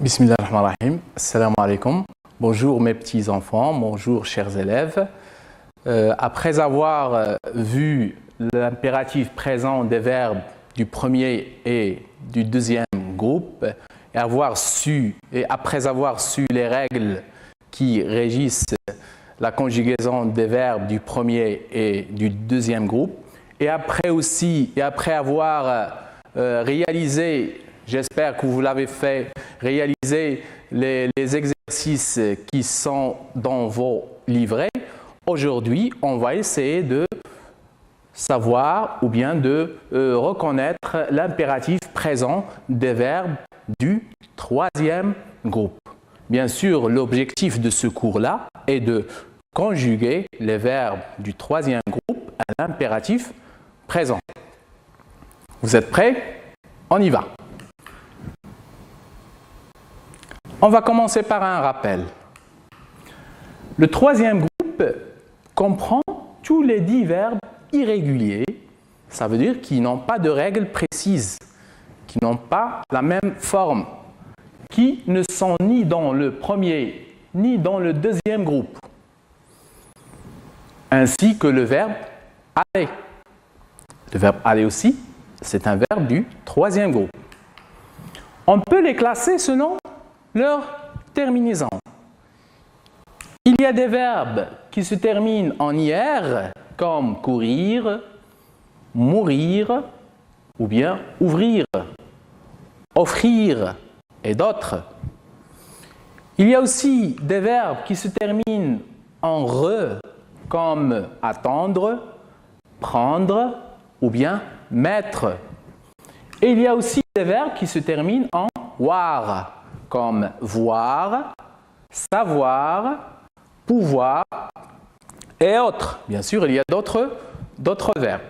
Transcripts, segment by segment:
Bismillahirrahmanirrahim. Assalamu alaikum. Bonjour mes petits enfants, bonjour chers élèves. Après avoir vu l'impératif présent des verbes du premier et du deuxième groupe et après avoir su les règles qui régissent la conjugaison des verbes du premier et du deuxième groupe et après avoir réalisé, j'espère que vous l'avez fait, réaliser les exercices qui sont dans vos livrets. Aujourd'hui, on va essayer de savoir ou bien de reconnaître l'impératif présent des verbes du troisième groupe. Bien sûr, l'objectif de ce cours-là est de conjuguer les verbes du troisième groupe à l'impératif présent. Vous êtes prêts? On y va. On va commencer par un rappel. Le troisième groupe comprend tous les 10 verbes irréguliers, ça veut dire qu'ils n'ont pas de règles précises, qui n'ont pas la même forme, qui ne sont ni dans le premier ni dans le deuxième groupe, ainsi que le verbe aller. Le verbe aller aussi, c'est un verbe du troisième groupe. On peut les classer selon leur terminaison. Il y a des verbes qui se terminent en IR, comme courir, mourir, ou bien ouvrir, offrir et d'autres. Il y a aussi des verbes qui se terminent en RE, comme attendre, prendre, ou bien mettre. Et il y a aussi des verbes qui se terminent en WAR, comme voir, savoir, pouvoir et autres. Bien sûr, il y a d'autres verbes.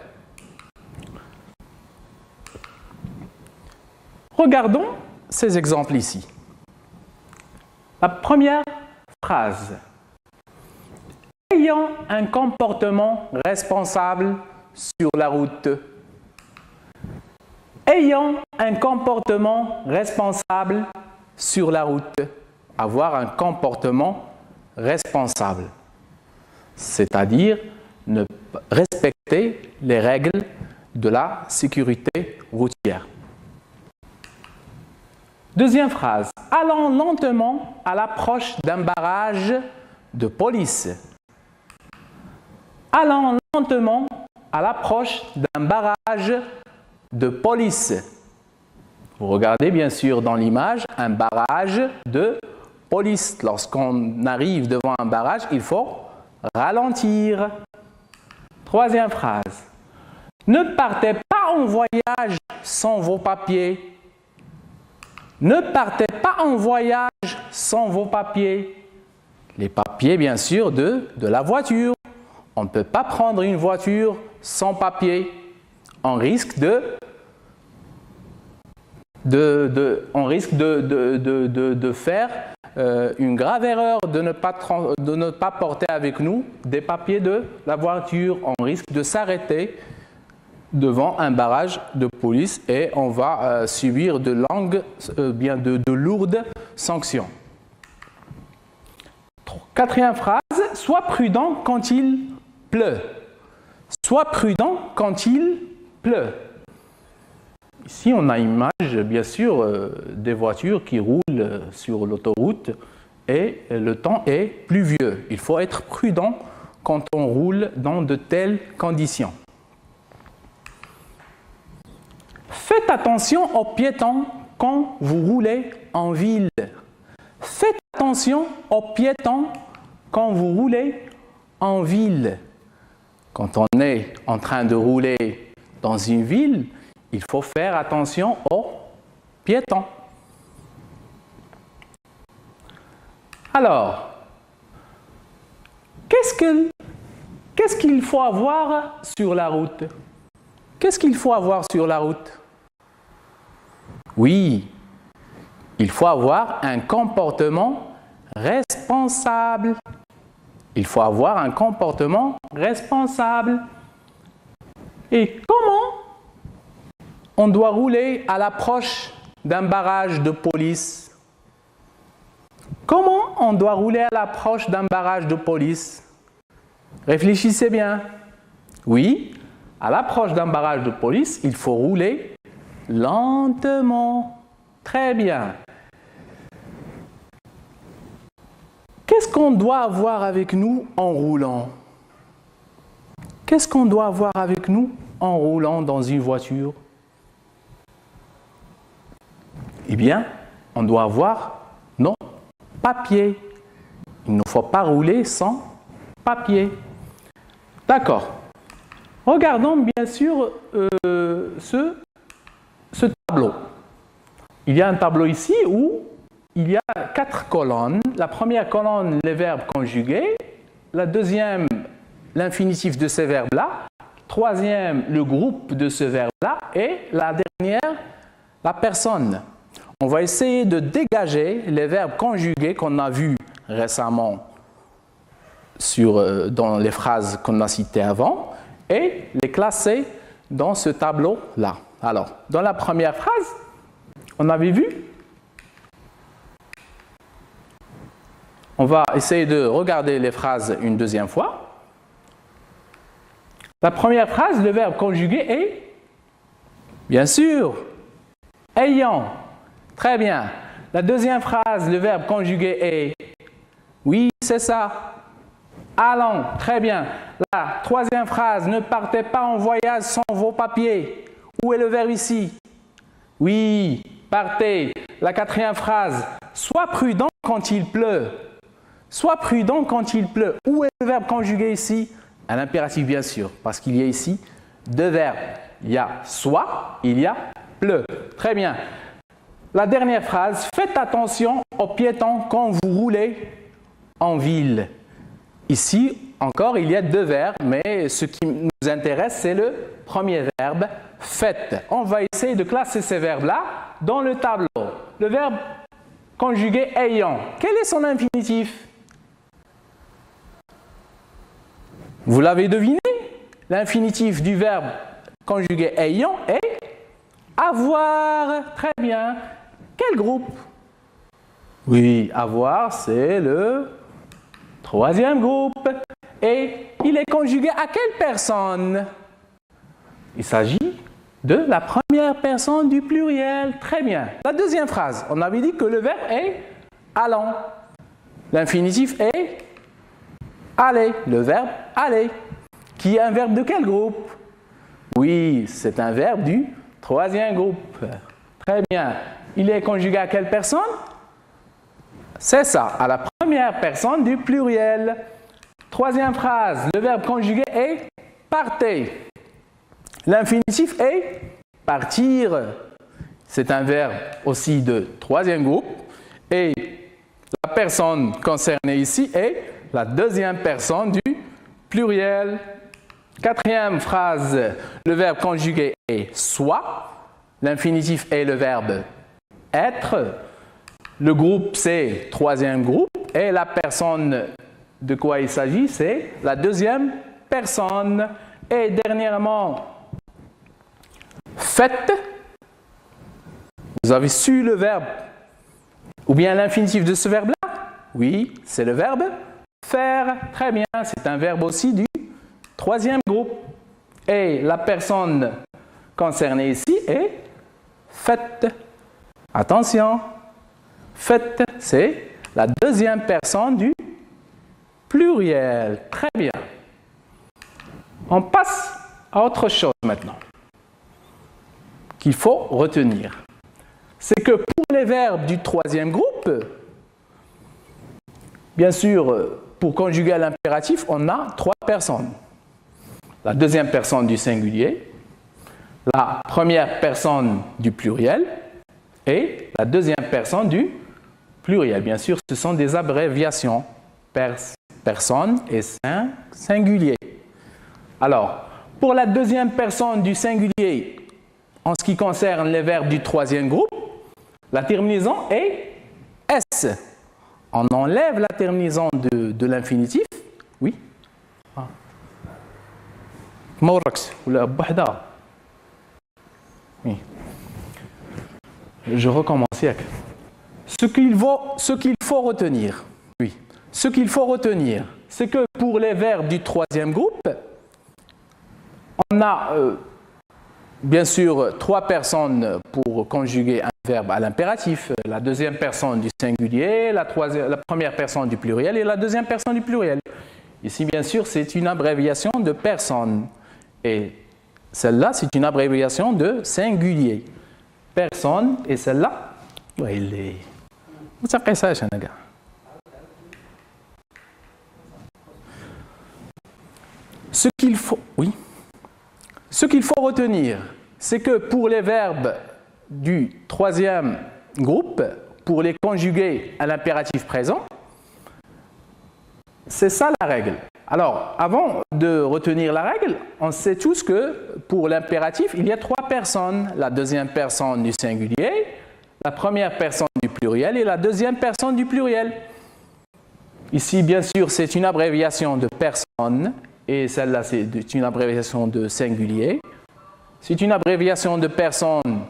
Regardons ces exemples ici. La première phrase. Ayant un comportement responsable sur la route. Ayant un comportement responsable sur la route. Avoir un comportement responsable, c'est-à-dire respecter les règles de la sécurité routière. Deuxième phrase. Allant lentement à l'approche d'un barrage de police. Allant lentement à l'approche d'un barrage de police. Vous regardez bien sûr dans l'image un barrage de police. Lorsqu'on arrive devant un barrage, il faut ralentir. Troisième phrase. Ne partez pas en voyage sans vos papiers. Ne partez pas en voyage sans vos papiers. Les papiers, bien sûr, de la voiture. On ne peut pas prendre une voiture sans papier. On risque de faire une grave erreur de ne pas porter avec nous des papiers de la voiture. On risque de s'arrêter devant un barrage de police et on va subir de lourdes sanctions. Quatrième phrase, sois prudent quand il pleut. Sois prudent quand il pleut. Ici, on a une image, bien sûr, des voitures qui roulent sur l'autoroute et le temps est pluvieux. Il faut être prudent quand on roule dans de telles conditions. Faites attention aux piétons quand vous roulez en ville. Faites attention aux piétons quand vous roulez en ville. Quand on est en train de rouler dans une ville, il faut faire attention aux piétons. Alors, qu'est-ce qu'il faut avoir sur la route? Qu'est-ce qu'il faut avoir sur la route? Oui, il faut avoir un comportement responsable. Il faut avoir un comportement responsable. Et comment on doit rouler à l'approche d'un barrage de police? Comment on doit rouler à l'approche d'un barrage de police? Réfléchissez bien. Oui, à l'approche d'un barrage de police, il faut rouler lentement. Très bien. Qu'est-ce qu'on doit avoir avec nous en roulant? Qu'est-ce qu'on doit avoir avec nous en roulant dans une voiture? Eh bien, on doit avoir nos papiers. Il ne faut pas rouler sans papier. D'accord. Regardons bien sûr ce tableau. Il y a un tableau ici où il y a 4 colonnes. La première colonne, les verbes conjugués. La deuxième, l'infinitif de ces verbes-là. Troisième, le groupe de ce verbe-là. Et la dernière, la personne. On va essayer de dégager les verbes conjugués qu'on a vus récemment dans les phrases qu'on a citées avant et les classer dans ce tableau-là. Alors, dans la première phrase, on avait vu. On va essayer de regarder les phrases une deuxième fois. La première phrase, le verbe conjugué est, bien sûr, ayant. Très bien. La deuxième phrase, le verbe conjugué est, oui, c'est ça, allant. Très bien. La troisième phrase, ne partez pas en voyage sans vos papiers. Où est le verbe ici? Oui, partez. La quatrième phrase, sois prudent quand il pleut. Sois prudent quand il pleut. Où est le verbe conjugué ici? Un impératif, bien sûr, parce qu'il y a ici 2 verbes. Il y a soit, il y a pleut. Très bien. La dernière phrase, faites attention aux piétons quand vous roulez en ville. Ici, encore, il y a 2 verbes, mais ce qui nous intéresse, c'est le premier verbe, faites. On va essayer de classer ces verbes-là dans le tableau. Le verbe conjugué ayant. Quel est son infinitif? Vous l'avez deviné? L'infinitif du verbe conjugué ayant est avoir. Très bien. Quel groupe? Oui, avoir, c'est le troisième groupe. Et il est conjugué à quelle personne? Il s'agit de la première personne du pluriel. Très bien. La deuxième phrase, on avait dit que le verbe est allant. L'infinitif est aller. Le verbe aller. Qui est un verbe de quel groupe? Oui, c'est un verbe du troisième groupe. Très bien. Il est conjugué à quelle personne? C'est ça, à la première personne du pluriel. Troisième phrase, le verbe conjugué est partez. L'infinitif est partir. C'est un verbe aussi de troisième groupe. Et la personne concernée ici est la deuxième personne du pluriel. Quatrième phrase, le verbe conjugué est soit. L'infinitif est le verbe être. Le groupe, c'est troisième groupe. Et la personne de quoi il s'agit, c'est la deuxième personne. Et dernièrement, faites. Vous avez su le verbe ou bien l'infinitif de ce verbe-là? Oui, c'est le verbe faire. Très bien, c'est un verbe aussi du troisième groupe. Et la personne concernée ici est faites. Attention, faites, c'est la deuxième personne du pluriel. Très bien. On passe à autre chose maintenant qu'il faut retenir. C'est que pour les verbes du troisième groupe, bien sûr, pour conjuguer à l'impératif, on a 3 personnes. La deuxième personne du singulier, la première personne du pluriel et la deuxième personne du pluriel. Bien sûr, ce sont des abréviations. Personne et singulier. Alors, pour la deuxième personne du singulier, en ce qui concerne les verbes du troisième groupe, la terminaison est S. On enlève la terminaison de l'infinitif. Oui. Oui. Je recommence. Ce qu'il faut retenir, oui, ce qu'il faut retenir, c'est que pour les verbes du troisième groupe, on a bien sûr 3 personnes pour conjuguer un verbe à l'impératif, la deuxième personne du singulier, la première personne du pluriel et la deuxième personne du pluriel. Ici, bien sûr, c'est une abréviation de personne. Et celle-là, c'est une abréviation de singulier. Personne, et celle-là, ouais, vous savez ça, Chanaga. Ce qu'il faut retenir, c'est que pour les verbes du troisième groupe, pour les conjuguer à l'impératif présent, c'est ça la règle. Alors, avant de retenir la règle, on sait tous que pour l'impératif, il y a 3 personnes. La deuxième personne du singulier, la première personne du pluriel et la deuxième personne du pluriel. Ici, bien sûr, c'est une abréviation de personne et celle-là, c'est une abréviation de singulier. C'est une abréviation de personne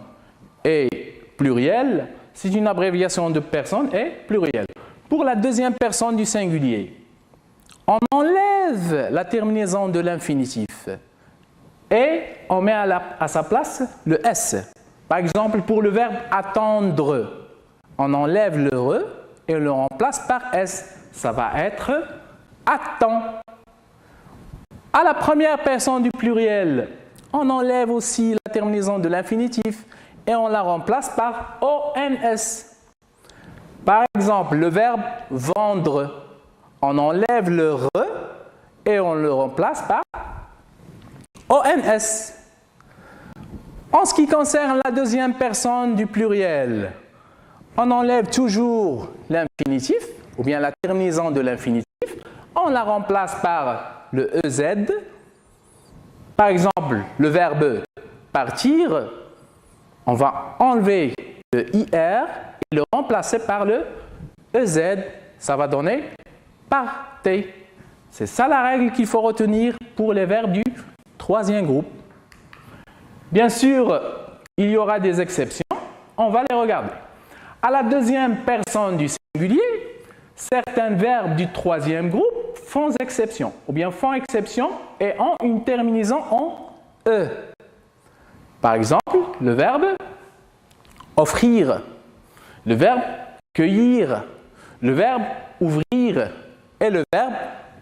et pluriel. C'est une abréviation de personne et pluriel. Pour la deuxième personne du singulier, on enlève la terminaison de l'infinitif et on met à sa place le S. Par exemple, pour le verbe attendre, on enlève le re et on le remplace par S. Ça va être attend. À la première personne du pluriel, on enlève aussi la terminaison de l'infinitif et on la remplace par ONS. Par exemple, le verbe vendre, on enlève le re et on le remplace par ONS. En ce qui concerne la deuxième personne du pluriel, on enlève toujours l'infinitif, ou bien la terminaison de l'infinitif, on la remplace par le EZ. Par exemple, le verbe partir, on va enlever le IR et le remplacer par le EZ. Ça va donner partez. C'est ça la règle qu'il faut retenir pour les verbes du troisième groupe. Bien sûr, il y aura des exceptions. On va les regarder. À la deuxième personne du singulier, certains verbes du troisième groupe font exception, ou bien font exception et ont une terminaison en E. Par exemple, le verbe offrir, le verbe cueillir, le verbe ouvrir et le verbe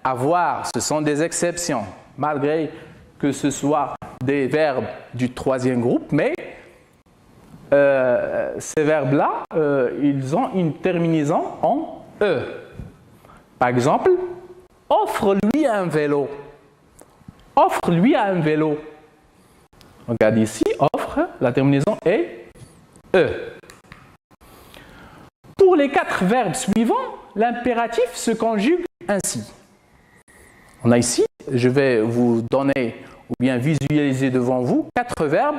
avoir. Ce sont des exceptions, malgré que ce soit des verbes du troisième groupe, mais ces verbes-là, ils ont une terminaison en E. Par exemple, offre-lui un vélo. Offre-lui un vélo. Regarde ici, offre, la terminaison est E. Pour les 4 verbes suivants, l'impératif se conjugue ainsi. On a ici, je vais vous donner ou bien visualiser devant vous 4 verbes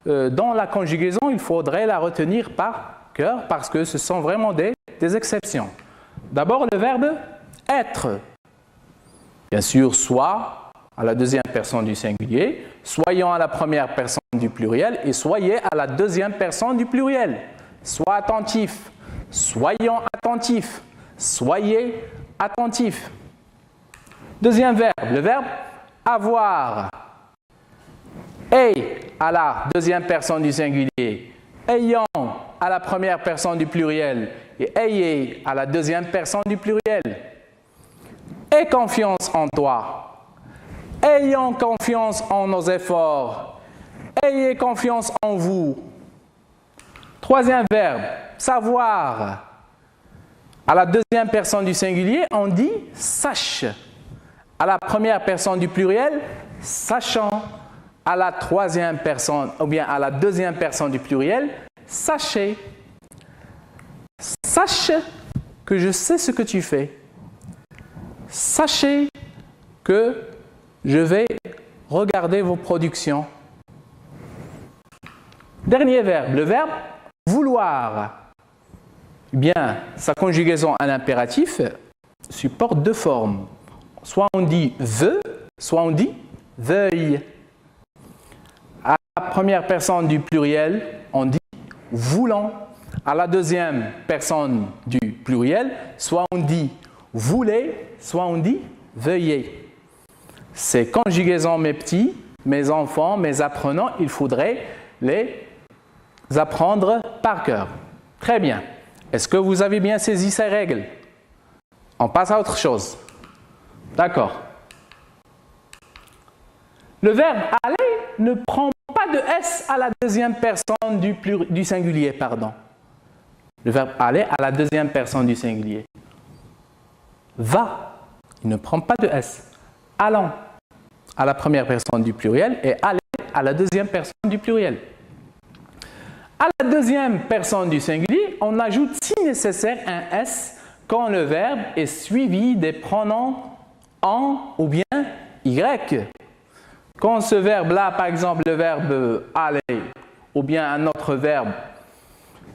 dont la conjugaison, il faudrait la retenir par cœur parce que ce sont vraiment des exceptions. D'abord, le verbe être. Bien sûr, soit à la deuxième personne du singulier, soyons à la première personne du pluriel et soyez à la deuxième personne du pluriel. Sois attentif, soyons attentifs, soyez attentifs. Deuxième verbe, le verbe avoir. Et à la deuxième personne du singulier, ayant à la première personne du pluriel et ayez à la deuxième personne du pluriel. Aie confiance en toi. Ayons confiance en nos efforts. Ayez confiance en vous. Troisième verbe, savoir. À la deuxième personne du singulier, on dit sache. À la première personne du pluriel, sachant. À la troisième personne, ou bien à la deuxième personne du pluriel, sachez. Sache que je sais ce que tu fais. Sachez que je vais regarder vos productions. Dernier verbe, le verbe vouloir. Eh bien, sa conjugaison à l'impératif supporte 2 formes. Soit on dit veut, soit on dit veuille. À la première personne du pluriel, on dit voulant. à la deuxième personne du pluriel, soit on dit voulez, soit on dit veuillez. Ces conjugaisons, mes petits, mes enfants, mes apprenants, il faudrait les apprendre par cœur. Très bien. Est-ce que vous avez bien saisi ces règles? On passe à autre chose. D'accord. Le verbe aller ne prend pas de S à la deuxième personne du singulier, pardon. Le verbe aller à la deuxième personne du singulier. Va, il ne prend pas de S. Allons à la première personne du pluriel et aller à la deuxième personne du pluriel. À la deuxième personne du singulier, on ajoute si nécessaire un S quand le verbe est suivi des pronoms en ou bien Y. Quand ce verbe-là, par exemple le verbe aller, ou bien un autre verbe,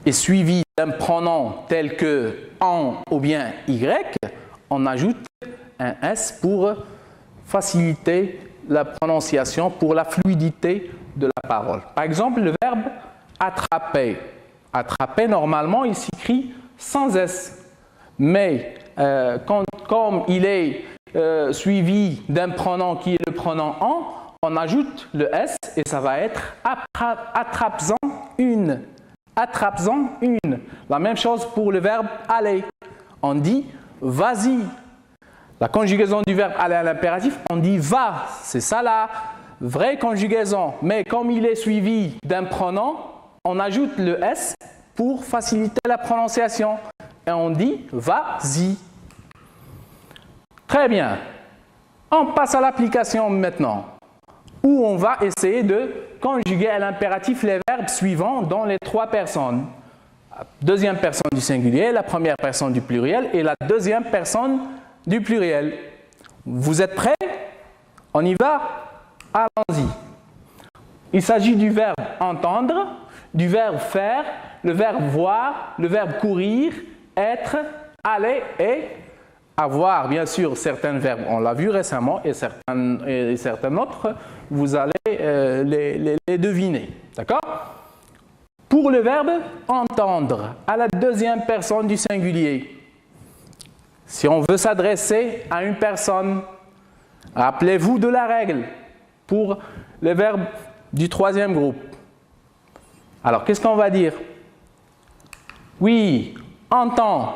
est suivi d'un pronom tel que en ou bien Y, on ajoute un S pour faciliter la prononciation, pour la fluidité de la parole. Par exemple, le verbe attraper. Attraper, normalement, il s'écrit sans S. Mais comme il est suivi d'un pronom qui est le pronom en, on ajoute le S et ça va être attrape-en une. Attrape-en une. La même chose pour le verbe aller. On dit vas-y. La conjugaison du verbe aller à l'impératif, on dit va. C'est ça la vraie conjugaison. Mais comme il est suivi d'un pronom, on ajoute le S pour faciliter la prononciation. Et on dit vas-y. Très bien. On passe à l'application maintenant, où on va essayer de conjuguer à l'impératif les verbes suivants dans les trois personnes. La deuxième personne du singulier, la première personne du pluriel et la deuxième personne du pluriel. Vous êtes prêts? On y va? Allons-y. Il s'agit du verbe entendre, du verbe faire, le verbe voir, le verbe courir, être, aller et avoir. Bien sûr, certains verbes, on l'a vu récemment, et certains autres, vous allez les deviner. D'accord? Pour le verbe entendre, à la deuxième personne du singulier, si on veut s'adresser à une personne, rappelez-vous de la règle pour le verbe du troisième groupe. Alors, qu'est-ce qu'on va dire? Oui, entend,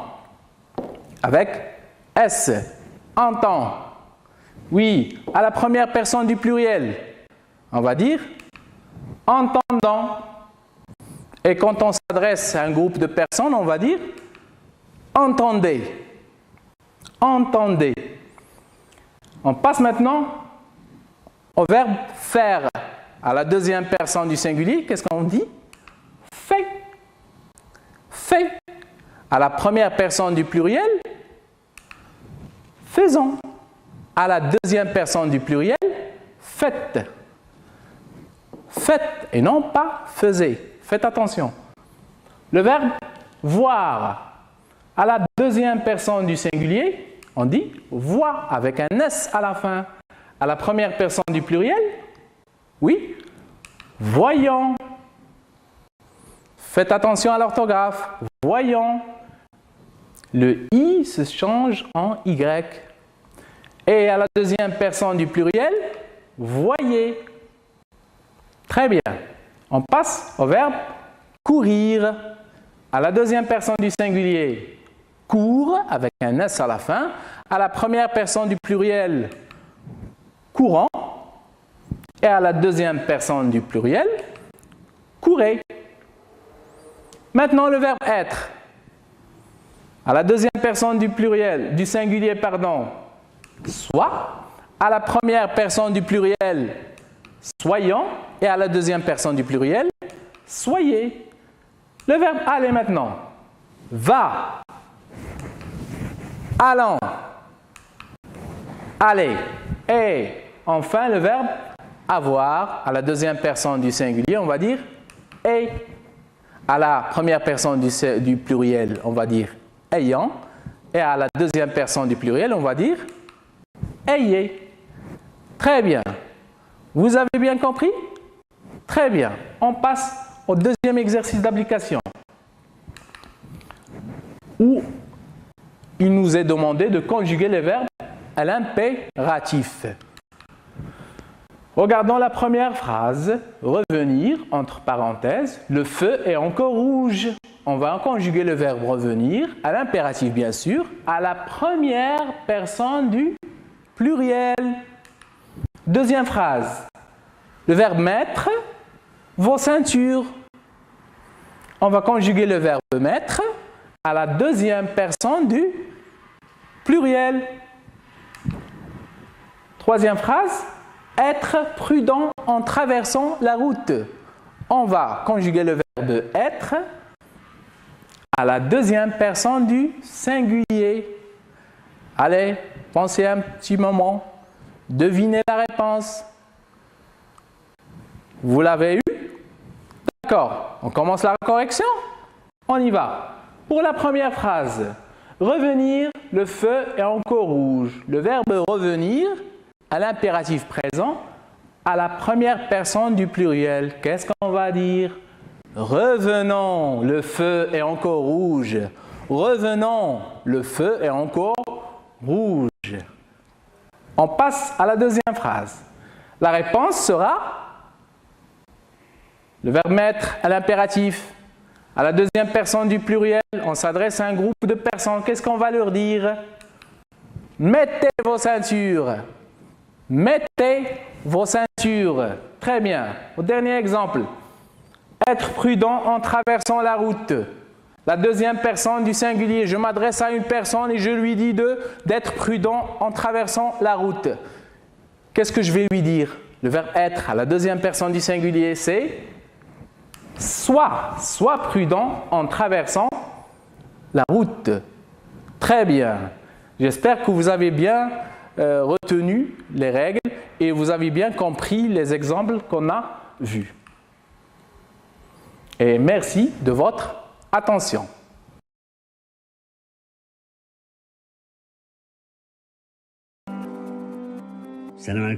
avec S, entend. Oui, à la première personne du pluriel, on va dire entendant. Et quand on s'adresse à un groupe de personnes, on va dire entendez. Entendez. On passe maintenant au verbe faire. À la deuxième personne du singulier, qu'est-ce qu'on dit? Fait. Fait. À la première personne du pluriel, faisons. À la deuxième personne du pluriel, faites. Faites et non pas faisez. Faites attention. Le verbe voir. À la deuxième personne du singulier, on dit voit avec un S à la fin. À la première personne du pluriel, oui, voyons. Faites attention à l'orthographe. Voyons. Le I se change en Y. Et à la deuxième personne du pluriel, voyez. Très bien. On passe au verbe courir. À la deuxième personne du singulier, court avec un S à la fin. À la première personne du pluriel, courant. Et à la deuxième personne du pluriel, courez. Maintenant le verbe être. À la deuxième personne du pluriel, du singulier, pardon, soit. À la première personne du pluriel, soyons. Et à la deuxième personne du pluriel, soyez. Le verbe aller maintenant. Va. Allons. Allez. Et enfin le verbe avoir. À la deuxième personne du singulier, on va dire et. À la première personne du pluriel, on va dire ayant. Et à la deuxième personne du pluriel, on va dire ayez. Très bien. Vous avez bien compris? Très bien. On passe au deuxième exercice d'application. où il nous est demandé de conjuguer les verbes à l'impératif. Regardons la première phrase. Revenir, entre parenthèses, le feu est encore rouge. On va conjuguer le verbe revenir à l'impératif, bien sûr, à la première personne du pluriel. Deuxième phrase. Le verbe mettre, vos ceintures. On va conjuguer le verbe mettre à la deuxième personne du pluriel. Troisième phrase. Être prudent en traversant la route. On va conjuguer le verbe être à la deuxième personne du singulier. Allez, pensez un petit moment. Devinez la réponse. Vous l'avez eu? D'accord. On commence la correction? On y va. Pour la première phrase, revenir, le feu est encore rouge. Le verbe revenir à l'impératif présent, à la première personne du pluriel. Qu'est-ce qu'on va dire? Revenons, le feu est encore rouge. Revenons, le feu est encore rouge. On passe à la deuxième phrase. La réponse sera le verbe mettre à l'impératif. À la deuxième personne du pluriel, on s'adresse à un groupe de personnes. Qu'est-ce qu'on va leur dire? Mettez vos ceintures. Mettez vos ceintures. Très bien. Au dernier exemple. Être prudent en traversant la route. La deuxième personne du singulier. Je m'adresse à une personne et je lui dis d'être prudent en traversant la route. Qu'est-ce que je vais lui dire? Le verbe être à la deuxième personne du singulier, c'est sois prudent en traversant la route. Très bien. J'espère que vous avez bien retenu les règles et vous avez bien compris les exemples qu'on a vus. Et merci de votre attention. Salam alaikum.